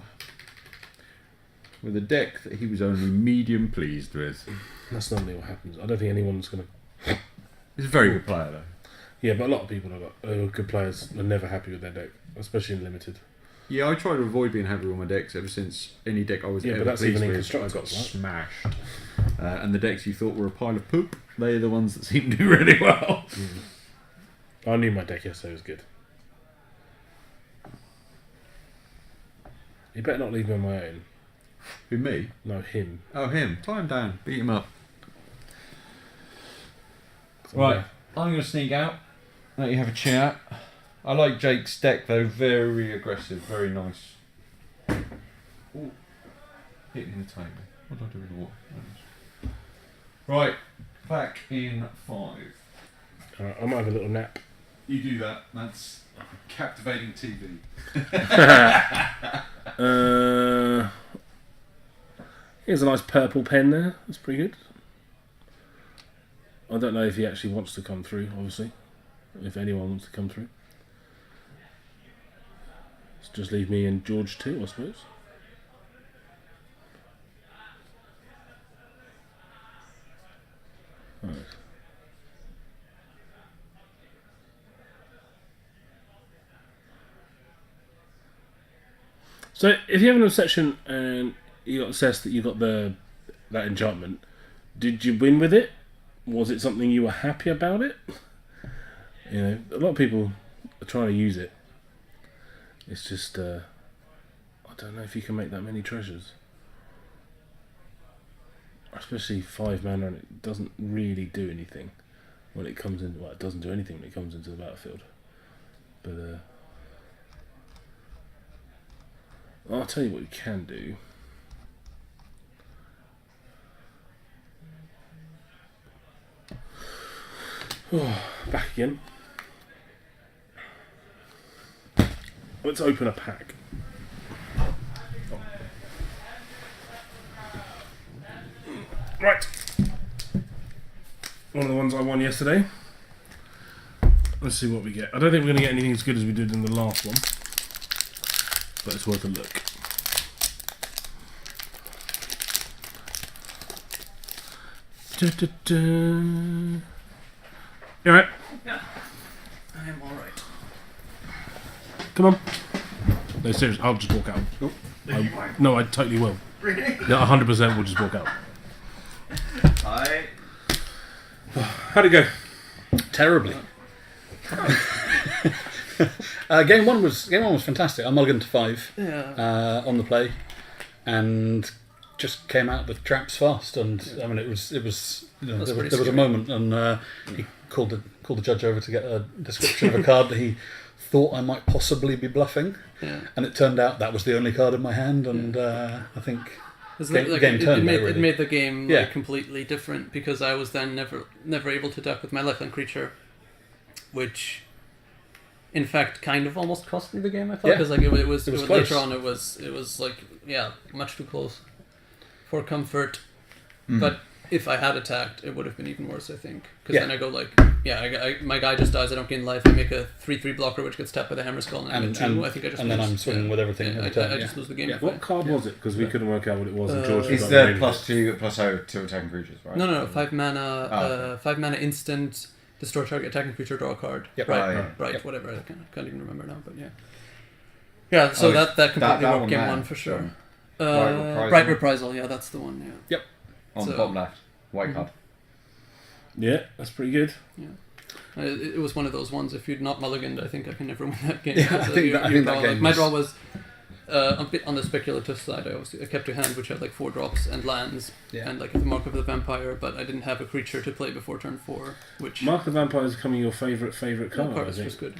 With a deck that he was only medium pleased with. That's normally what happens. I don't think anyone's going to... He's a very good player though. Yeah, but a lot of people are good players are never happy with their deck, especially in limited. Yeah, I try to avoid being happy with my decks ever since any deck I was Yeah, ever but that's pleased even in with, I got constructed, right? smashed. And the decks you thought were a pile of poop, they're the ones that seem to do really well. I knew my deck yesterday was good. You better not leave me on my own. Who, me? No, him. Oh, him. Tie him down. Beat him up. Right, I'm going to sneak out. Let you have a chat. I like Jake's deck though, very aggressive, very nice. Ooh. Hitting the table. What do I do with the water? Right, back in 5. Alright, I might have a little nap. You do that, that's captivating TV. Here's a nice purple pen there. That's pretty good. I don't know if he actually wants to come through, obviously. If anyone wants to come through. Let's just leave me and George too, I suppose. Right. So, if you have an obsession and you got assessed that you got that enchantment, did you win with it? Was it something you were happy about it? You know, a lot of people are trying to use it. It's just, I don't know if you can make that many treasures. Especially 5 mana, and it doesn't really do anything when it comes in. Well, it doesn't do anything when it comes into the battlefield. But, I'll tell you what you can do. Oh, back again. Let's open a pack. Right. One of the ones I won yesterday. Let's see what we get. I don't think we're going to get anything as good as we did in the last one. But it's worth a look. You alright? Yeah. I am alright. Come on. No, seriously, I'll just walk out. Nope. No, I totally will. Really? No, 100% will just walk out. Hi. How'd it go? Terribly. Game one was fantastic. I mulliganed to 5 on the play, and just came out with traps fast. And I mean, it was you know, there was a moment, and he called the judge over to get a description of a card that he thought I might possibly be bluffing, and it turned out that was the only card in my hand, and I think. It made the game completely different, because I was then never able to duck with my lifeline creature, which in fact kind of almost cost me the game. I thought, because like it was later on it was like much too close for comfort, but if I had attacked, it would have been even worse, I think, because then I go like my guy just dies, I don't gain life, I make a 3/3 blocker which gets tapped by the hammer skull, and I get 2. I think I just and lose. then I'm swinging with everything every turn. I just lose the game. What card was it? Because we couldn't work out what it was. And George It's the +2/+0 to attacking creatures, right? No, 5 mana, 5 mana instant. destroy target attacking creature, draw a card. Yep. Right. Yep. Whatever. I can't even remember now, but yeah. Yeah. So that completely that worked one game there. 1 for sure. Reprisal. Right Reprisal. Yeah, that's the one. Yeah. On So- the bottom left, white card. Yeah, that's pretty good. It was one of those ones. If you'd not mulliganed, I think I can never win that game. Yeah, I because, think that game my was- draw was a bit on the speculative side. I kept a hand which had like 4 drops and lands and like the Mark of the Vampire, but I didn't have a creature to play before turn 4. Which Mark of the Vampire is becoming your favourite that card. card I is think. just good.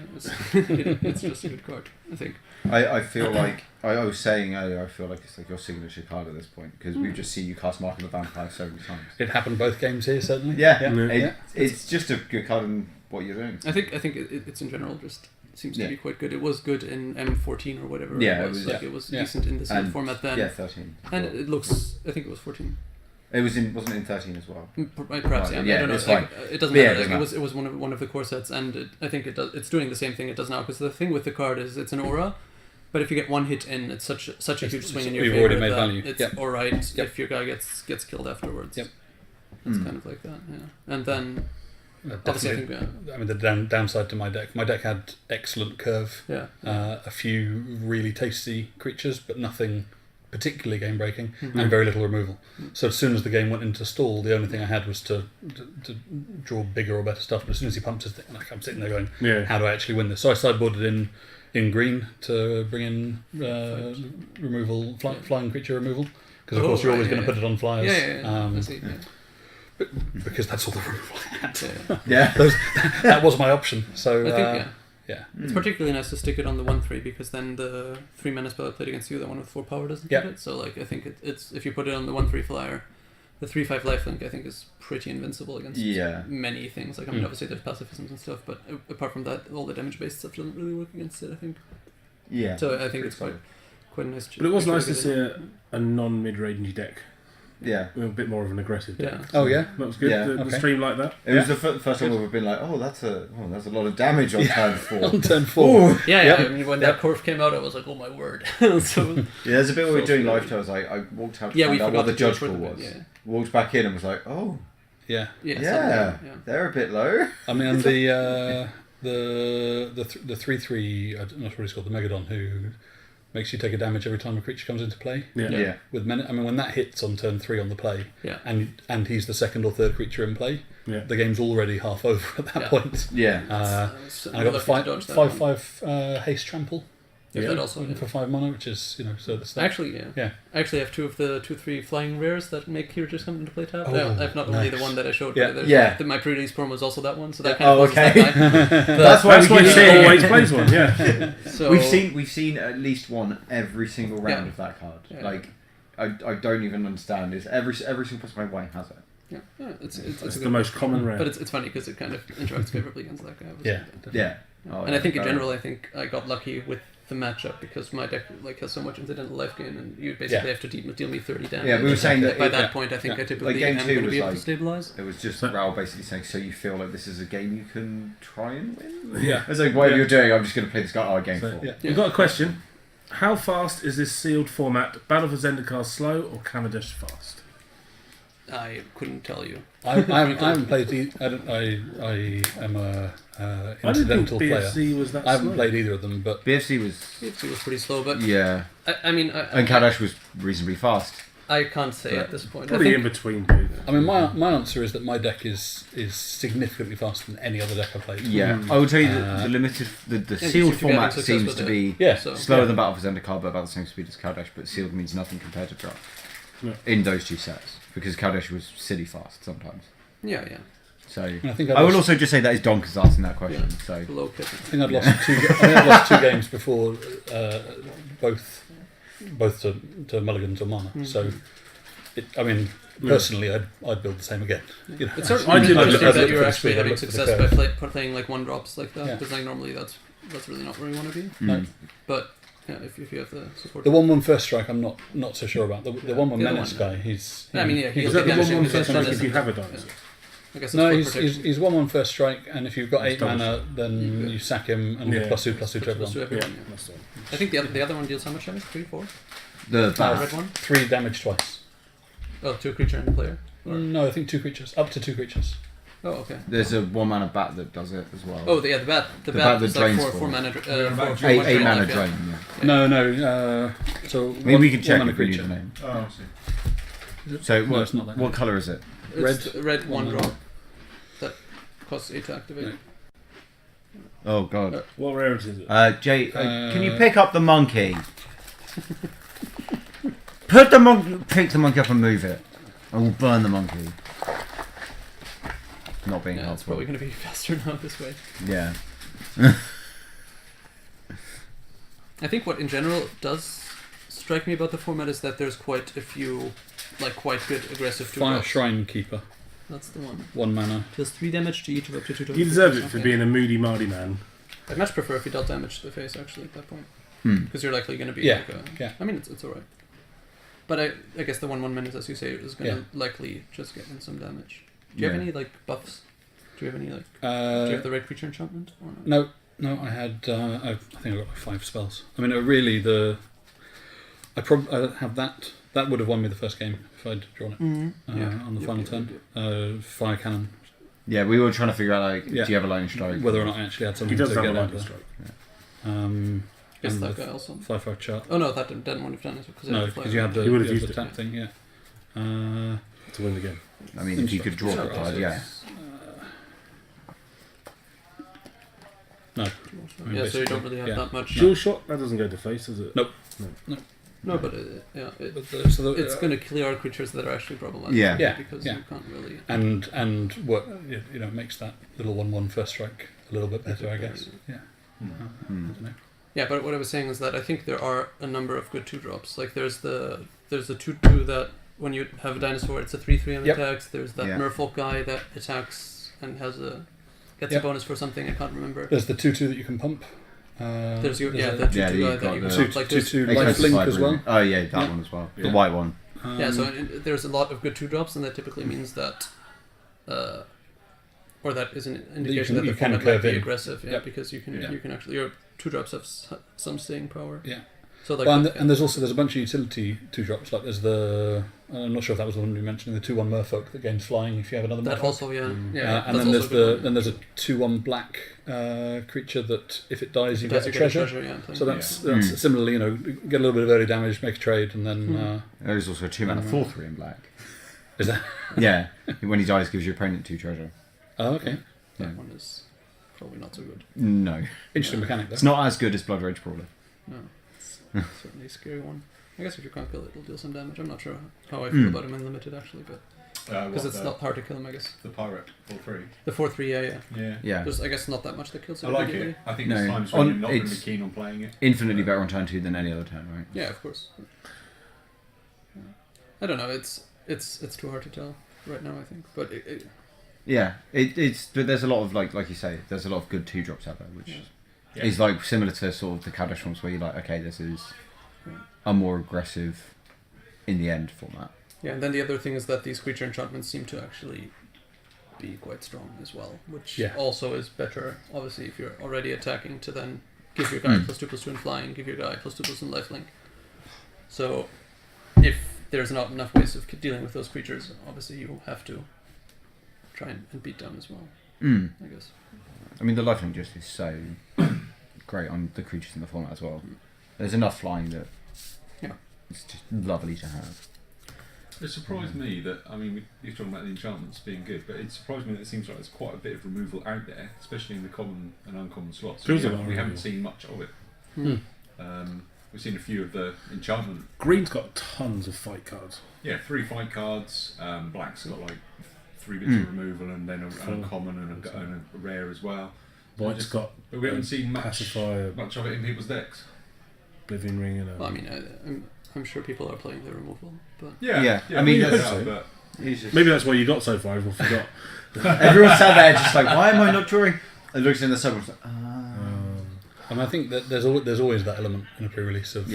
It's just a good card, I think. I feel like I was saying earlier. I feel like it's like your signature card at this point because we've just seen you cast Mark of the Vampire so many times. It happened both games here, certainly. Yeah. It's just a good card in what you're doing. I think it's in general just seems to be quite good. It was good in M14 or whatever. Yeah, it was. It was decent in the sealed format then. Yeah, 13. And it looks. I think it was 14. It wasn't it in 13 as well. Perhaps, Right, yeah. I don't know. it's fine. It doesn't Yeah, matter. it doesn't It was one of the core sets, and I think it's doing the same thing it does now. Because the thing with the card is it's an aura, but if you get one hit in, it's such a huge swing in your you've favor already made that value. it's alright if your guy gets killed afterwards. Yep. It's kind of like that, yeah. And then obviously I think I mean, the downside to my deck had excellent curve, a few really tasty creatures, but nothing particularly game breaking, and very little removal. So as soon as the game went into stall, the only thing I had was to draw bigger or better stuff. But as soon as he pumps his thing, like, I'm sitting there going, how do I actually win this? So I sideboarded in green to bring in removal, flying creature removal, because of course you're always going to put it on flyers. I see, because that's all the removal I had. Yeah. That was my option. So I think yeah. It's particularly nice to stick it on the 1/3 because then the 3 mana spell I played against you, that one with 4 power doesn't hit it. So like I think it's if you put it on the 1/3 flyer, the 3/5 lifelink I think is pretty invincible against many things. Like I mean obviously there's pacifisms and stuff, but apart from that, all the damage based stuff doesn't really work against it, I think. Yeah. So I think it's quite a nice. But it was nice to see a non-mid-rangey deck. Yeah. A bit more of an aggressive deck. Yeah. Oh yeah. That was good. Yeah. The stream like that. It was the first time we've been like, that's a lot of damage on turn 4. On turn 4. Yeah. I mean, when that curve came out, I was like, oh my word. So yeah, there's a bit where we were doing live shows. I walked out to find out what the judge call was. Walked back in and was like, Yeah. They're a bit low. I mean, and the 3/3, I don't know what it's called, the Megadon, who makes you take a damage every time a creature comes into play. Yeah. With I mean, when that hits on turn 3 on the play, and he's the second or third creature in play, the game's already half over at that point. Yeah. And I got the 5/5 haste trample. That also for 5 mana, which is so that's that. Actually, I actually have 2 of the 2/3 flying rares that make creatures come into play tab. I've not only the one that I showed. My pre-release promo was also that one, so that kind of okay. That's why he always plays one. Yeah. So we've seen at least one every single round of that card. Yeah. Like I don't even understand. It's every single person playing white has it. Yeah, it's the most common rare. But it's funny because it kind of interacts favorably against that guy. Yeah. And I think in general, I got lucky with the matchup because my deck has so much incidental life gain, and you basically have to deal me 30 damage. Yeah, we were saying that by that point, I think I typically am going to be able to stabilize. It was just Raoul basically saying, so you feel like this is a game you can try and win? Yeah. It's like, whatever you're doing, I'm just going to play this guy game 4. Yeah. We've got a question. How fast is this sealed format? Battle for Zendikar slow or Kaladesh fast? I couldn't tell you. I haven't played. I am a incidental player. BFC was that I haven't slow. played either of them, but BFC was pretty slow, but I mean, and Kaladesh was reasonably fast. I can't say at this point. Probably in between. Dude. I mean, my answer is that my deck is significantly faster than any other deck I've played. Yeah, I would tell you that the limited, the sealed format seems to be slower than Battle for Zendikar, but about the same speed as Kaladesh. But sealed means nothing compared to draft in those 2 sets because Kaladesh was silly fast sometimes. Yeah. So I will also just say that is Donkers asking that question. Yeah. So I think I'd lost 2 games before both to Mulligan to Mana. So, I mean, personally, I'd build the same again. It's certainly interesting that you're actually having success by playing like 1-drops like that, because like normally that's really not where you want to be. No. But if you have the support. The 1/1 first strike, I'm not so sure about. The 1/1 menace guy, he's. I mean, is that the 1/1 first strike if you have a dinosaur? No, he's 1/1 first strike, and if you've got 8 mana, then you sack him and +2/+2 to everyone. I think the other one deals how much damage? 3, 4? The red one? 3 damage twice. Oh, to a creature and a player? No, I think 2 creatures. Up to 2 creatures. Oh, okay. There's a 1 mana bat that does it as well. Oh, the bat. The bat bat is that like drains 4 mana. 8 mana drain. Yeah. No. So Maybe we can check one if we need creature. the name. Oh, I see. So No, it's not that. what colour is it? It's red 1 drop. That costs 8 to activate. No. Oh god. What rarity is it? Jay, can you pick up the monkey? Pick the monkey up and move it. I will burn the monkey. Not being Yeah, it's helpful. probably going to be faster now this way. Yeah. I think what in general does strike me about the format is that there's quite a few, like quite good aggressive 2 Fire drops. Shrine Keeper, That's the one. 1 mana. Does 3 damage to each of up to 2 You deserve it for Okay. being a moody Mardy man. I'd much prefer if you dealt damage to the face actually at that point, Hmm. because you're likely going to be Yeah, like a. yeah. I mean, it's alright. But I guess the 1/1 menace, as you say, is going to likely just get in some damage. Do you have any like buffs? Do you have any like? Do you have the red creature enchantment or not? No. I had. I think I got like 5 spells. I mean, really, I have that. That would have won me the first game if I'd drawn it on the final turn. Fire cannon. Yeah, we were trying to figure out like, do you have a lightning strike? Whether or not I actually had He something does to have a get lightning out strike. Guess and that the guy also. 5/5 chart. Oh no, that didn't want to have done it because No, because you had the, He would have you had used the it. tap thing. Yeah. To win the game. I mean, if you could draw the Instructions. card, yeah. No. Yeah, so you don't really have Yeah. that much. Dual shot? That doesn't go to face, does it? Nope. No, but it's going to clear creatures that are actually problematic. Yeah. Because Yeah. you can't really. and what makes that little 1/1 first strike a little bit better, I guess. Yeah. I don't know. Yeah, but what I was saying is that I think there are a number of good 2 drops. Like there's the 2/2 that when you have a dinosaur, it's a 3/3 and attacks. There's that merfolk guy that attacks and gets a bonus for something I can't remember. There's the 2/2 that you can pump. The 2/2 guy that you got can the pump. Like there's- 2/2 Expensive lifelink five as well. ruby. Oh yeah, that one as well. The Yeah. white one. Yeah, so there's a lot of good 2 drops, and that typically means that, or that is an indication that the you can format might curve be in. aggressive. Yeah, Yep. because you can Yeah. you can actually your 2 drops have some staying power. Yeah. So like, And there's a bunch of utility 2 drops. Like there's I'm not sure if that was the one we mentioned, the 2/1 merfolk that gains flying if you have another that merfolk. also yeah. And then there's a 2/1 black creature that if it dies you get a treasure. So that's similarly, get a little bit of early damage, make a trade, and then There is also a 2 mana 4/3 in black. is that? Yeah, when he dies, gives your opponent 2 treasure. Oh, okay. That one is probably not so good. No, Interesting mechanic though. it's not as good as Blood Rage Brawler. No, it's certainly a scary one. I guess if you can't kill it, it'll deal some damage. I'm not sure how I feel about him in limited actually, but because it's not hard to kill him, I guess. The pirate 4/3. The 4/3, yeah. Yeah, There's I guess not that much that kills it. I like immediately. it. I think No. there's times when you're not going to be It's- keen on playing it. infinitely better on turn 2 than any other turn, right? Yeah, of course. I don't know. It's too hard to tell right now. I think, but Yeah, it's but there's a lot of like you say, there's a lot of good 2 drops out there, which is like similar to sort of the Kaladesh ones where you're like, okay, this is a more aggressive in the end format. yeah. And then the other thing is that these creature enchantments seem to actually be quite strong as well, which also is better. Obviously, if you're already attacking, to then give your guy +2/+2 in flying, give your guy +2/+ in lifelink. So, if there's not enough ways of dealing with those creatures, obviously you have to try and beat them as well. I guess. I mean, the lifelink just is so great on the creatures in the format as well. There's enough flying that it's just lovely to have. It surprised me that, I mean, you're talking about the enchantments being good, but it surprised me that it seems like there's quite a bit of removal out there, especially in the common and uncommon slots. Feels We like haven't removal. seen much of it. We've seen a few of the enchantment. Green's got tons of fight cards. Yeah, 3 fight cards. Black's got like 3 bits of removal and then an uncommon and a rare as well. White's got But we haven't seen pacifier, much of it in people's decks. Oblivion Ring, and Well, I mean, I'm sure people are playing the removal, but Yeah, I mean, we that's- have, but maybe that's why you got so far. Everyone forgot. everyone sat there just like, why am I not drawing? And looks in the sub and like, And I think that there's always that element in a pre-release of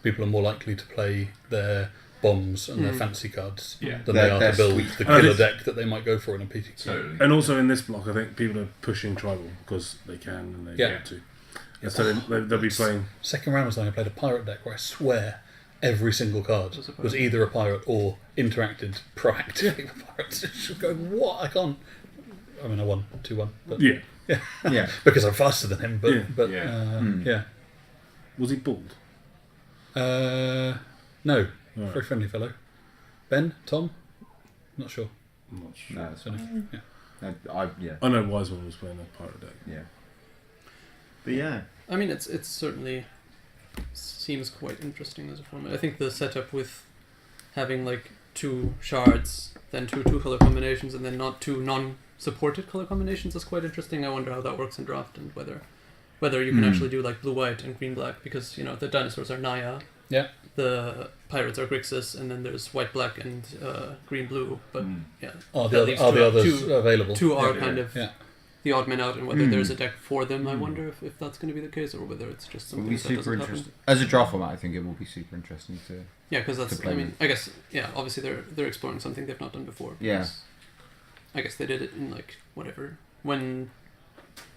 people are more likely to play their bombs and their fantasy cards than they are They're to build sweet. the killer deck that they might go for in a PT. totally. And also in this block, I think people are pushing tribal because they can and they want to. And so they'll be playing. Second round was when I played a pirate deck where I swear every single card was either a pirate or interacted proactively with pirates. It's just going, what? I can't. I mean, I won 2-1. But Yeah. Yeah. because I'm faster than him. But Yeah. but Yeah. Was he bald? No, Right. very friendly fellow. Ben, Tom, not sure. I'm not sure. No, that's Don't fine. know. Yeah. I know Wiseman was playing a pirate deck. Yeah. But yeah. I mean, it's certainly seems quite interesting as a format. I think the setup with having like 2 shards, then 2 color combinations, and then not 2 non-supported color combinations is quite interesting. I wonder how that works in draft and whether you can actually do like blue-white and green-black, because the dinosaurs are Naya. Yeah. The pirates are Grixis, and then there's white-black and green-blue. But yeah, Are that the leaves others two available? are kind of the odd man out, and whether there's a deck for them. I wonder if that's going to be the case, or whether it's just It'll something be that super doesn't interesting. happen. As a draft format, I think it will be super interesting to. Yeah, because that's. to play I mean, with. I guess. Yeah, obviously they're exploring something they've not done before. Yeah. because I guess they did it in like whatever when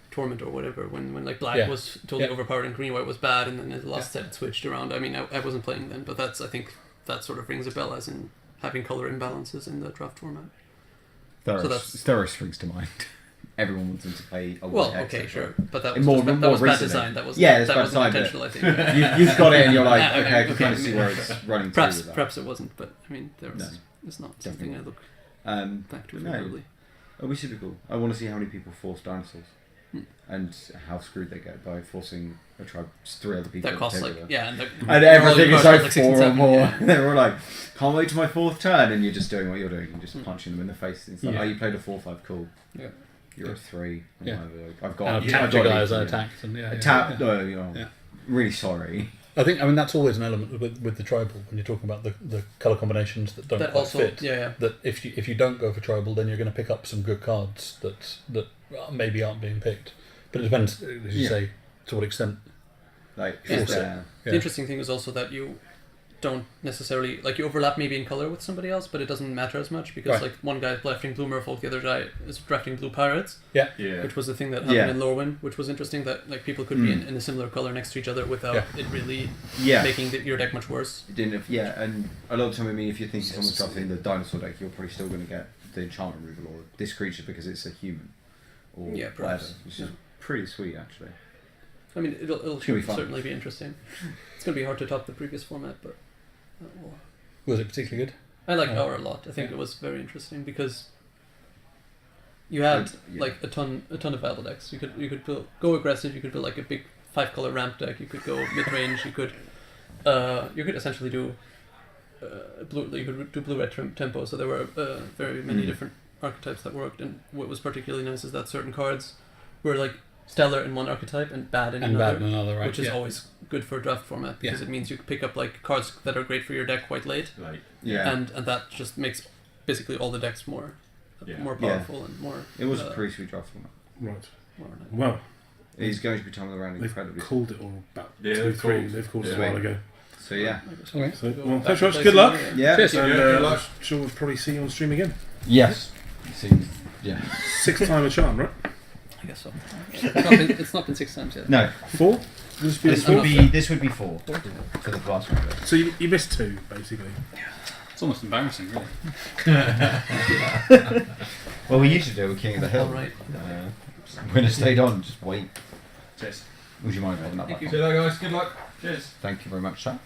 Torment or whatever when like black was totally overpowered and green white was bad, and then in the last set it switched around. I mean, I wasn't playing then, but I think that sort of rings a bell as in having color imbalances in the draft format. Theros springs to mind. Everyone wants them to play a Well, white okay, X, sure, right? but that was More bad recently. design. That was Yeah, that bad wasn't design, intentional. I think. You've got it, and you're like, Yeah, okay, I can okay, kind of see where it's running Perhaps through with that. perhaps it wasn't, but I mean, No, it's not definitely. something I look back to No. favorably. It'll be super cool. I want to see how many people force dinosaurs. And how screwed they get by forcing a tribe, 3 other people. That costs like and everything is like 4 or 7, more. yeah. They were like, can't wait to my 4th turn, and you're just doing what you're doing. You're just punching them in the face. It's like, oh, you played a 4/5, cool. Yeah. You're a 3. Yeah. Whatever. I've And got. I've I've tapped got you guys. you, I yeah. attacked and Tap. Yeah. Really sorry. I mean that's always an element with the tribal when you're talking about the color combinations that don't That quite also, fit. yeah. That if you don't go for tribal, then you're going to pick up some good cards that maybe aren't being picked. But it depends, as you say, to what extent. Like, Yeah. yeah. The interesting thing is also that you don't necessarily you overlap maybe in color with somebody else, but it doesn't matter as much because like one guy is drafting blue merfolk, the other guy is drafting blue pirates. Yeah. Which was the thing that happened in Lorwyn, which was interesting that like people could be in a similar color next to each other without it really making your deck much worse. It didn't. And a lot of time, I mean, if you're thinking someone's drafting the dinosaur deck, you're probably still going to get the enchantment removal or this creature because it's a human, or perhaps. whatever, which is pretty sweet actually. I mean, it'll gonna be fun. certainly be interesting. It's going to be hard to top the previous format, but Was it particularly good? I like Our a lot. I think it was very interesting because you had like a ton of battle decks. You could go aggressive. You could build like a big 5-color ramp deck. You could go mid range. You could essentially do blue. You could do blue red tempo. So there were very many different archetypes that worked. And what was particularly nice is that certain cards were like stellar in one archetype and bad in another, right? Which is always good for a draft format because it means you can pick up like cards that are great for your deck quite late. And that just makes basically all the decks more powerful and more. It was a pretty sweet draft format. Right. More nice. Well, He's going to be time around incredibly. They've called it all about they've called it a while ago. So yeah. Okay. So, well, thanks very much. Good luck. Yeah. Cheers. And good luck. I'm sure we'll probably see you on stream again. Yes. Seems. Yeah. 6th time a charm, right? I guess so. It's not been 6 times yet. No. 4? This would be 4 for the last one. So you missed 2 basically. It's almost embarrassing, really. Well, we used to do it with King of the Hill. Right. When it stayed on, just wait. Cheers. Would you mind holding that back See on? you later, guys. Good luck. Cheers. Thank you very much, sir.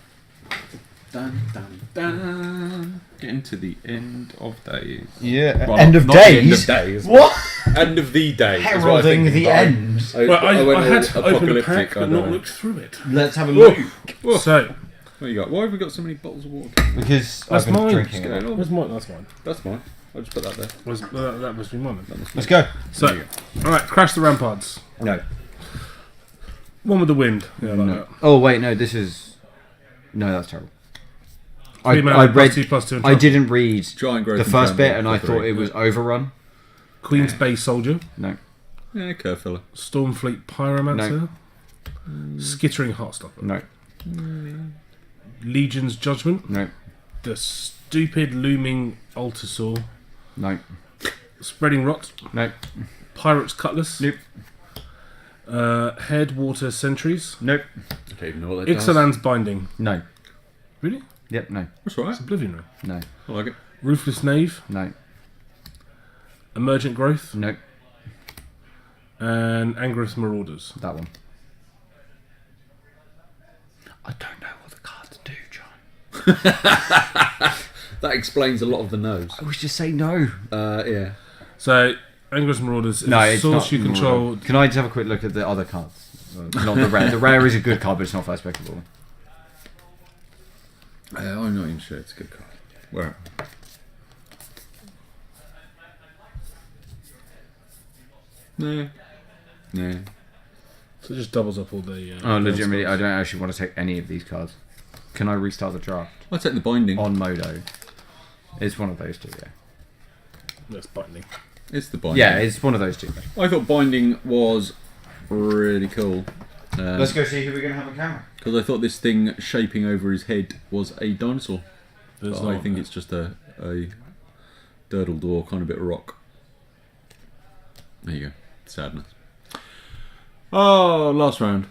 Dun, dun, dun. Getting to the end of days. Yeah. Well, end of not the days. end of days. What? End of the day. is what I Heralding think the by- end. Well, I went had all opened a apocalyptic, pack I but know. not looked through it. Let's have a look. So, What you got? Why have we got so many bottles of water? Because That's I've been mine. drinking What's it. going on? where's mine? That's mine. That's mine. I'll just put that there. That must be mine. then. Let's go. So, alright, Crash the Ramparts. No. One with the wind. Yeah, like No. that. Oh wait, no. This is. No, that's terrible. I 3 mana, read. +2/+2 and I didn't read Giant growth. the and first bit, tremble, and I thought it was overrun. Queen's Bay Soldier. No. Yeah, curve filler. Stormfleet Pyromancer. Skittering Heartstopper. No. Legion's Judgment. No. The Stupid Looming Altasaur. No. Spreading Rot. No. Pirate's Cutlass. Nope. Headwater Sentries. Nope. I don't even know what that does. Ixalan's Binding. No. Really? Yep. No. That's right. It's Oblivion Ring. No. I like it. Ruthless Knave. No. Emergent Growth. No. And Angerous Marauders. That one. I don't know what the cards do, John. That explains a lot of the no's. I was just say no. Yeah. So, Angerous Marauders is No, a it's source not you control. Can I just have a quick look at the other cards? Not the rare. The rare is a good card, but it's not first spectacle. I'm not even sure it's a good card. Where? No. No. So it just doubles up all the. Legitimately, I don't actually want to take any of these cards. Can I restart the draft? I'll take the binding. On Modo. It's one of those two, yeah. That's binding. It's the binding. Yeah, it's one of those two. I thought binding was really cool. Let's go see who we're going to have on camera. Because I thought this thing shaping over his head was a dinosaur. There's But I think it's just a durdle door, kind of bit of rock. There you go. Sadness. Oh, last round.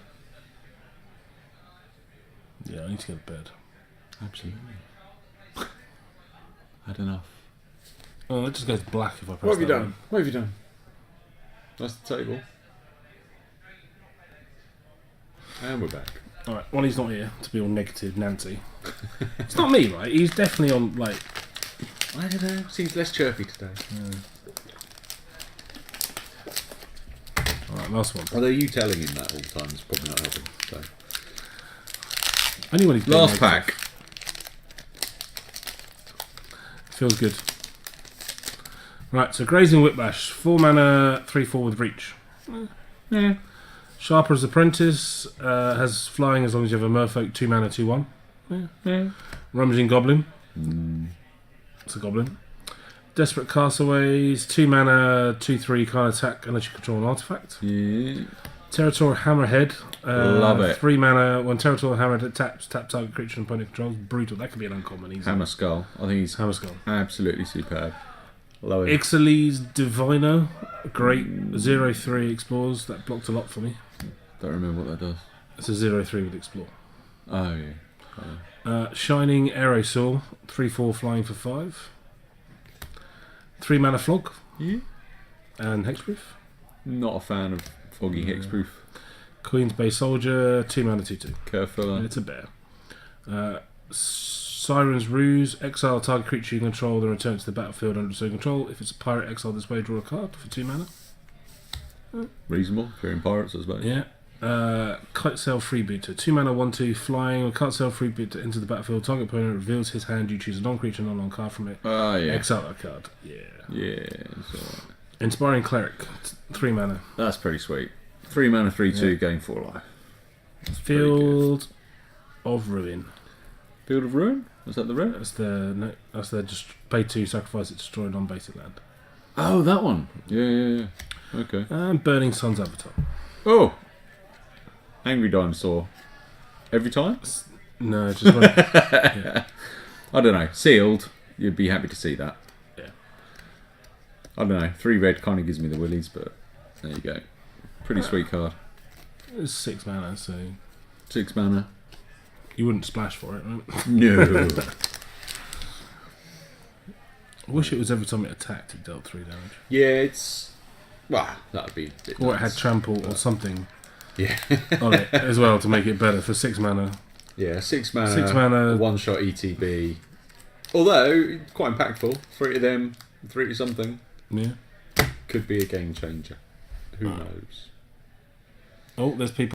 Yeah, I need to get to bed. Absolutely. Had enough. Oh, it just goes black if I press What have you that done? one. What have you done? That's the table. And we're back. Alright, well, he's not here to be all negative Nancy. It's not me, right? He's definitely on, like... I don't know. Seems less chirpy today. Alright, last one. Although you telling him that all the time is probably not helping. So. Only when he's being Last negative. pack. Feels good. Right, so Grazing Whiplash. 4 mana, 3/4 with reach. Yeah. Sharper's Apprentice has flying as long as you have a merfolk, 2 mana, 2/1. Yeah. Rummaging Goblin. It's a goblin. Desperate Castaways, 2 mana, 2/3, can't attack unless you control an artifact. Yeah. Territorial Hammerhead. Love it. 3 mana, when Territorial Hammerhead taps, tap target creature and opponent controls. Brutal. That could be an uncommon. Easy. Hammer Skull. I think he's Hammer Skull. absolutely superb. Love it. Ixalan Divino. Great. 0/3 explores. That blocked a lot for me. Don't remember what that does. It's a 0/3 with explore. Oh, yeah. Shining Aerosaur. 3/4 flying for 5. 3 mana Flog. Yeah. And Hexproof. Not a fan of Foggy Hexproof. Queen's Bay Soldier. 2 mana 2/2. Careful. And it's a bear. Siren's Ruse. Exile target creature you control, then return to the battlefield under its own control. If it's a pirate, exile this way, draw a card for 2 mana. Reasonable. If you're in Pirates, I suppose. Yeah. Kite Sail Freebooter. 2 mana 1/2 flying. When Kite Sail Freebooter enters the battlefield, target opponent reveals his hand. You choose a non-creature, non-long card from it. Oh, yeah. Exile that card. Yeah. Yeah. It's alright. Inspiring Cleric. 3 mana. That's pretty sweet. 3 mana, 3/2, gain 4 life. Field of Ruin. Field of Ruin? Was that the red? That's the just pay 2, sacrifice it, destroy non-basic land. Oh, that one. Yeah. Okay. And Burning Sun's Avatar. Oh! Angry Dinosaur. Every time? No, just one. Yeah. I don't know. Sealed. You'd be happy to see that. Yeah. I don't know. 3 red kind of gives me the willies, but there you go. Pretty sweet card. It's 6 mana, so 6 mana. you wouldn't splash for it, right? No. I wish it was every time it attacked it dealt 3 damage. Yeah, it's... Well, that would be a bit Or it had nuts. trample or something Yeah. on it as well to make it better for 6 mana. Yeah, 6 mana. 6 mana. 1-shot ETB. Although, quite impactful. 3 to them, 3 to something. Yeah. Could be a game changer. Who knows? Oh, there's people.